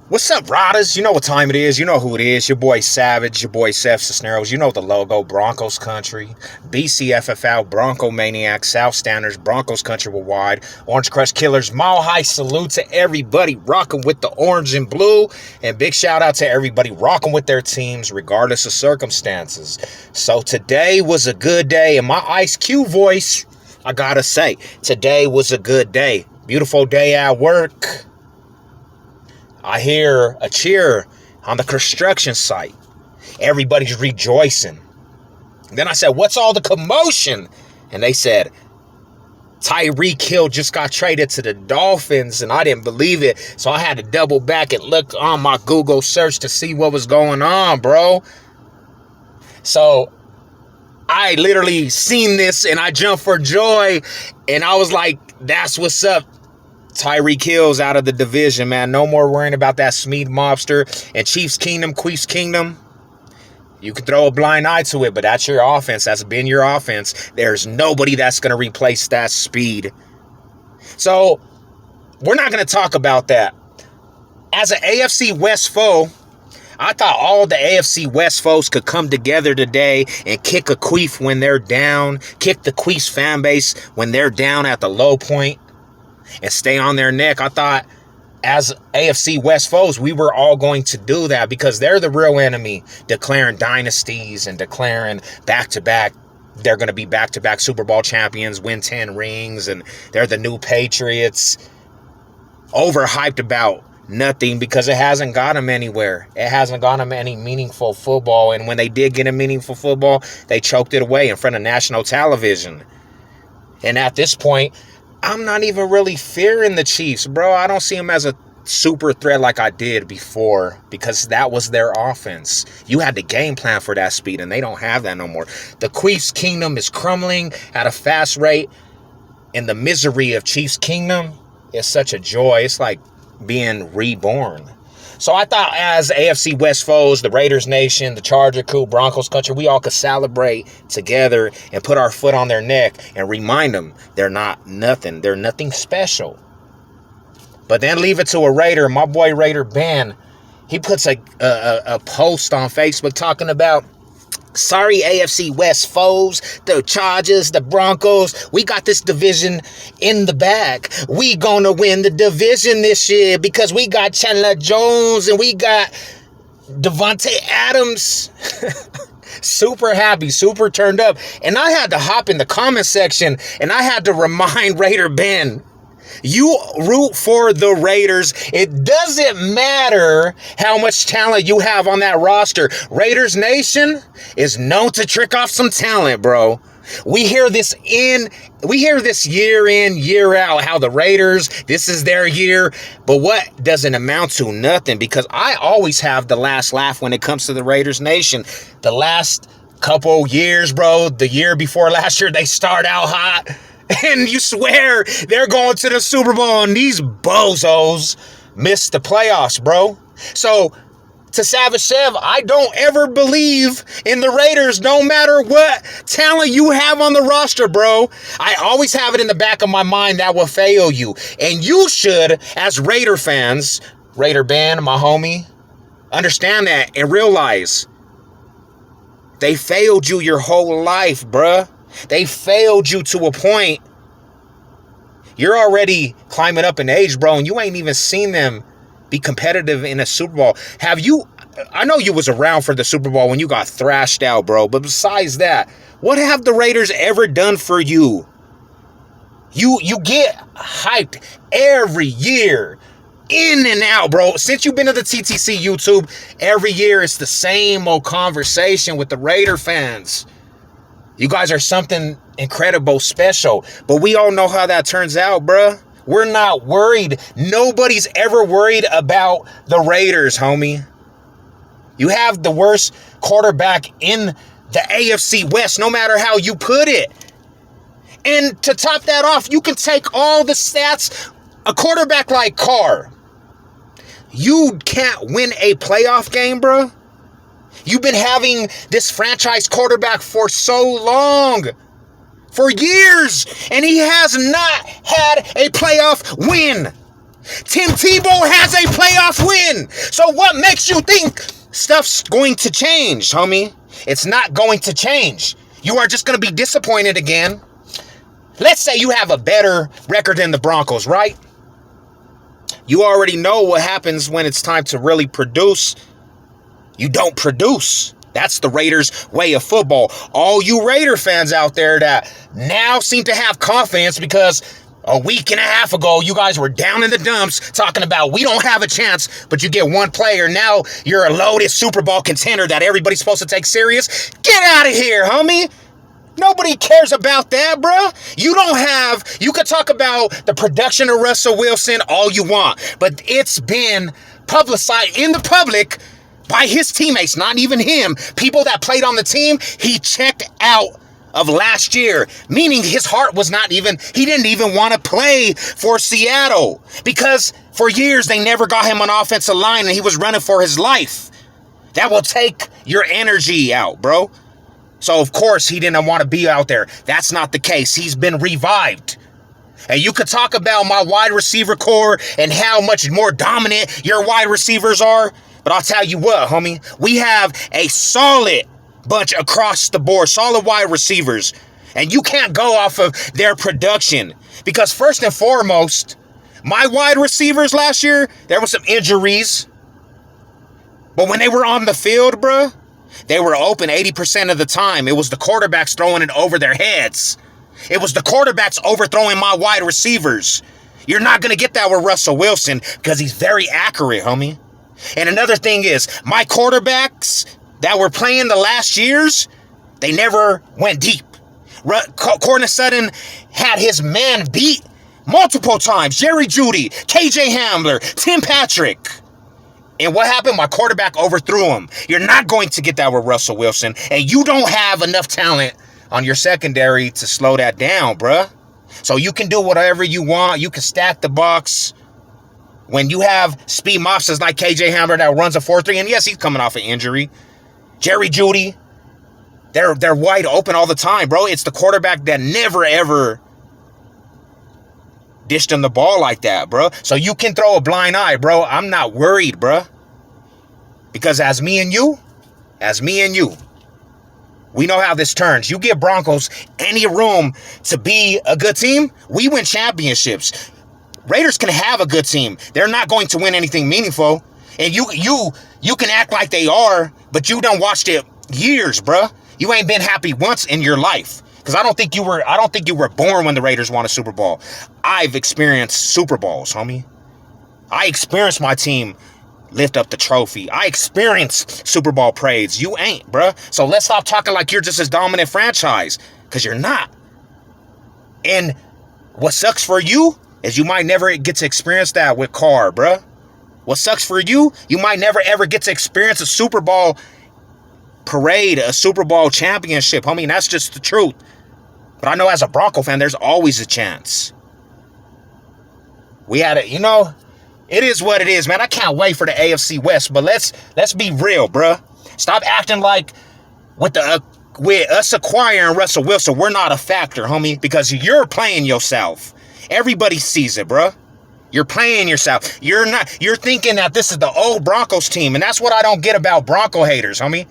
What's up, Riders? You know what time it is. You know who it is. Your boy Savage, your boy Seth Cisneros. You know the logo. Broncos Country. BCFFL, Bronco Maniac, South Standers, Broncos Country Worldwide, Orange Crush Killers. Mile high salute to everybody rocking with the orange and blue. And big shout out to everybody rocking with their teams regardless of circumstances. So today was a good day. In my Ice Cube voice, I gotta say, today was a good day. Beautiful day at work. I hear a cheer on the construction site. Everybody's rejoicing. Then I said, what's all the commotion? And they said, Tyreek Hill just got traded to the Dolphins, and I didn't believe it. So I had to double back and look on my Google search to see what was going on, bro. So I literally seen this, and I jumped for joy, and I was like, that's what's up. Tyreek Hill's out of the division, man. No more worrying about that Smead mobster. And Chiefs Kingdom, Queefs Kingdom, you can throw a blind eye to it, but that's your offense. That's been your offense. There's nobody that's going to replace that speed. So we're not going to talk about that. As an AFC West foe, I thought all the AFC West foes could come together today and kick a Queef when they're down, kick the Queefs fan base when they're down at the low point, and stay on their neck. I thought as AFC West foes, we were all going to do that because they're the real enemy, declaring dynasties and declaring back-to-back. They're going to be back-to-back Super Bowl champions, win 10 rings, and they're the new Patriots. Overhyped about nothing because it hasn't got them anywhere. It hasn't got them any meaningful football, and when they did get a meaningful football, they choked it away in front of national television. And at this point, I'm not even really fearing the Chiefs, bro. I don't see them as a super threat like I did before because that was their offense. You had the game plan for that speed, and they don't have that no more. The Queefs Kingdom is crumbling at a fast rate, and the misery of Chiefs Kingdom is such a joy. It's like being reborn. So I thought as AFC West foes, the Raiders Nation, the Charger Crew, Broncos Country, we all could celebrate together and put our foot on their neck and remind them they're not nothing. They're nothing special. But then leave it to a Raider. My boy Raider Ben, he puts a post on Facebook talking about, sorry, AFC West foes, the Chargers, the Broncos, we got this division in the bag. We gonna win the division this year because we got Chandler Jones and we got Devontae Adams. Super happy, super turned up. And I had to hop in the comment section and I had to remind Raider Ben, you root for the Raiders. It doesn't matter how much talent you have on that roster. Raiders Nation is known to trick off some talent, bro. We hear this year in, year out, how the Raiders, this is their year. But what doesn't amount to nothing? Because I always have the last laugh when it comes to the Raiders Nation. The last couple years, bro, the year before last year, they start out hot. And you swear they're going to the Super Bowl, and these bozos missed the playoffs, bro. So, to Savage Sev, I don't ever believe in the Raiders, no matter what talent you have on the roster, bro. I always have it in the back of my mind that will fail you. And you should, as Raider fans, Raider Ben, my homie, understand that and realize they failed you your whole life, bruh. They failed you to a point. You're already climbing up in age, bro, and you ain't even seen them be competitive in a Super Bowl. Have you? I know you was around for the Super Bowl when you got thrashed out, bro, but besides that, what have the Raiders ever done for you? You get hyped every year, in and out, bro. Since you've been to the TTC YouTube, every year it's the same old conversation with the Raider fans. You guys are something incredible, special. But we all know how that turns out, bruh. We're not worried. Nobody's ever worried about the Raiders, homie. You have the worst quarterback in the AFC West, no matter how you put it. And to top that off, you can take all the stats. A quarterback like Carr, you can't win a playoff game, bruh. You've been having this franchise quarterback for so long. For years. And he has not had a playoff win. Tim Tebow has a playoff win. So what makes you think stuff's going to change, homie? It's not going to change. You are just going to be disappointed again. Let's say you have a better record than the Broncos, right? You already know what happens when it's time to really produce. You don't produce. That's the Raiders' way of football. All you Raider fans out there that now seem to have confidence because a week and a half ago, you guys were down in the dumps talking about we don't have a chance, but you get one player. Now you're a loaded Super Bowl contender that everybody's supposed to take serious. Get out of here, homie. Nobody cares about that, bruh. You could talk about the production of Russell Wilson all you want, but it's been publicized in the public by his teammates, not even him. People that played on the team, he checked out of last year, meaning his heart was he didn't even want to play for Seattle because for years they never got him on offensive line and he was running for his life. That will take your energy out, bro. So, of course, he didn't want to be out there. That's not the case. He's been revived. And you could talk about my wide receiver core and how much more dominant your wide receivers are. But I'll tell you what, homie. We have a solid bunch across the board. Solid wide receivers. And you can't go off of their production. Because first and foremost, my wide receivers last year, there were some injuries. But when they were on the field, bruh, they were open 80% of the time. It was the quarterbacks throwing it over their heads. It was the quarterbacks overthrowing my wide receivers. You're not going to get that with Russell Wilson because he's very accurate, homie. And another thing is, my quarterbacks that were playing the last years, they never went deep. Cortland Sutton had his man beat multiple times. Jerry Jeudy, KJ Hamler, Tim Patrick. And what happened? My quarterback overthrew him. You're not going to get that with Russell Wilson. And you don't have enough talent on your secondary to slow that down, bruh. So you can do whatever you want. You can stack the box. When you have speed mobsters like KJ Hamler that runs a 4-3, and yes, he's coming off an injury. Jerry Jeudy, they're wide open all the time, bro. It's the quarterback that never, ever dished him the ball like that, bro. So you can throw a blind eye, bro. I'm not worried, bro. Because as me and you, we know how this turns. You give Broncos any room to be a good team, we win championships. Raiders can have a good team. They're not going to win anything meaningful. And you can act like they are, but you done watched it years, bro. You ain't been happy once in your life. Because I don't think you were born when the Raiders won a Super Bowl. I've experienced Super Bowls, homie. I experienced my team lift up the trophy. I experienced Super Bowl parades. You ain't, bruh. So let's stop talking like you're just this dominant franchise. Because you're not. And what sucks for you is you might never get to experience that with Carr, bruh. What sucks for you, you might never ever get to experience a Super Bowl parade, a Super Bowl championship, homie. And that's just the truth. But I know as a Bronco fan, there's always a chance. We had it, it is what it is, man. I can't wait for the AFC West, but let's be real, bruh. Stop acting like with us acquiring Russell Wilson, we're not a factor, homie, because you're playing yourself. Everybody sees it, bruh. You're playing yourself. You're thinking that this is the old Broncos team, and that's what I don't get about Bronco haters, homie.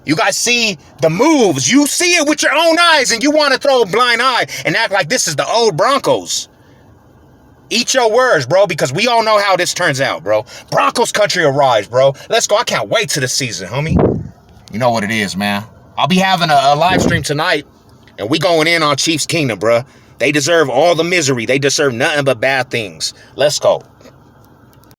You guys see the moves. You see it with your own eyes, and you want to throw a blind eye and act like this is the old Broncos. Eat your words, bro, because we all know how this turns out, bro. Broncos country arrives, bro. Let's go. I can't wait to the season, homie. You know what it is, man. I'll be having a live stream tonight, and we going in on Chiefs Kingdom, bro. They deserve all the misery. They deserve nothing but bad things. Let's go.